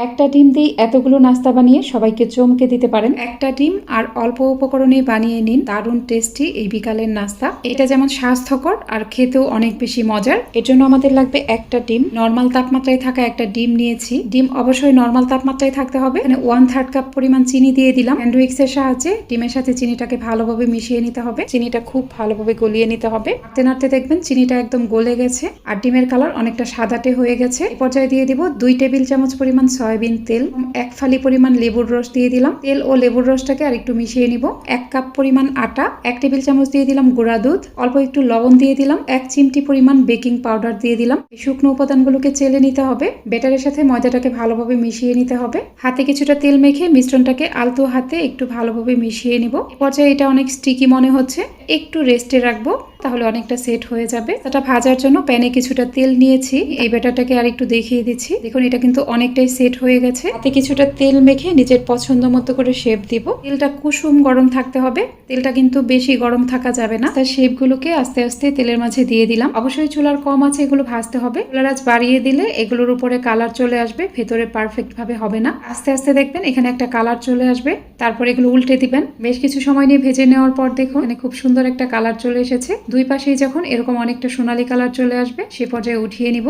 একটা ডিম দিয়ে এতগুলো নাস্তা বানিয়ে সবাইকে চমকে দিতে পারেন। একটা ডিম আর অল্প উপকরণে বানিয়ে নিন দারুণ টেস্টি এই বিকালের নাস্তা। এটা যেমন স্বাস্থ্যকর আর খেতেও অনেক বেশি মজার। এর জন্য আমাদের লাগবে একটা ডিম। নর্মাল তাপমাত্রায় থাকা একটা ডিম নিয়েছি। ডিম অবশ্যই নর্মাল তাপমাত্রায় থাকতে হবে। এখানে 1/3 কাপ পরিমাণ চিনি দিয়ে দিলাম। হ্যান্ড উইক্সের সাহায্যে ডিমের সাথে চিনিটাকে ভালোভাবে মিশিয়ে নিতে হবে। চিনিটা খুব ভালোভাবে গলিয়ে নিতে হবে। নাড়তে নাড়তে দেখবেন চিনিটা একদম গলে গেছে আর ডিমের কালার অনেকটা সাদাটে হয়ে গেছে। এই পর্যায়ে দিয়ে দিব 2 টেবিল চামচ পরিমাণ সয়াবিন তেল, 1 ফালি পরিমাণ লেবুর রস দিয়ে দিলাম। তেল ও লেবুর রসটাকে আর একটু মিশিয়ে নিব। 1 কাপ পরিমাণ আটা, 1 টেবিল চামচ দিয়ে দিলাম গুঁড়া দুধ, অল্প একটু লবণ দিয়ে দিলাম, 1 চিমটি পরিমাণ বেকিং পাউডার দিয়ে দিলাম। এই শুকনো উপাদানগুলোকে চেলে নিতে হবে। ব্যাটারের সাথে ময়দাটাকে ভালোভাবে মিশিয়ে নিতে হবে। হাতে কিছুটা তেল মেখে মিশ্রণটাকে আলতো হাতে একটু ভালোভাবে মিশিয়ে নিব। এই পর্যায়ে এটা অনেক স্টিকি মনে হচ্ছে, একটু রেস্টে রাখবো, তাহলে অনেকটা সেট হয়ে যাবে। এটা ভাজার জন্য প্যানে কিছুটা তেল নিয়েছি। এই ব্যাটারটাকে আর একটু দেখিয়ে দিচ্ছি। দেখুন এটা কিন্তু অনেকটাই সেট হয়ে গেছে। হাতে কিছুটা তেল মেখে নিজের পছন্দ মতো করে শেপ দিব। তেলটা কুসুম গরম থাকতে হবে। তেলটা কিন্তু বেশি গরম থাকা যাবে না। তার শেপগুলোকে আস্তে আস্তে তেলের মাঝে দিয়ে দিলাম। অবশ্যই চুলার কম আছে এগুলো ভাজতে হবে। চুলার আঁচ বাড়িয়ে দিলে এগুলোর উপরে কালার চলে আসবে, ভেতরে পারফেক্ট ভাবে হবে না। আস্তে আস্তে দেখবেন এখানে একটা কালার চলে আসবে। তারপর এগুলো উল্টে দিবেন। বেশ কিছু সময় নিয়ে ভেজে নেওয়ার পর দেখুন এখানে খুব সুন্দর একটা কালার চলে এসেছে। দুই পাশেই যখন এরকম অনেকটা সোনালী কালার চলে আসবে সে পর্যায়ে উঠিয়ে নিব।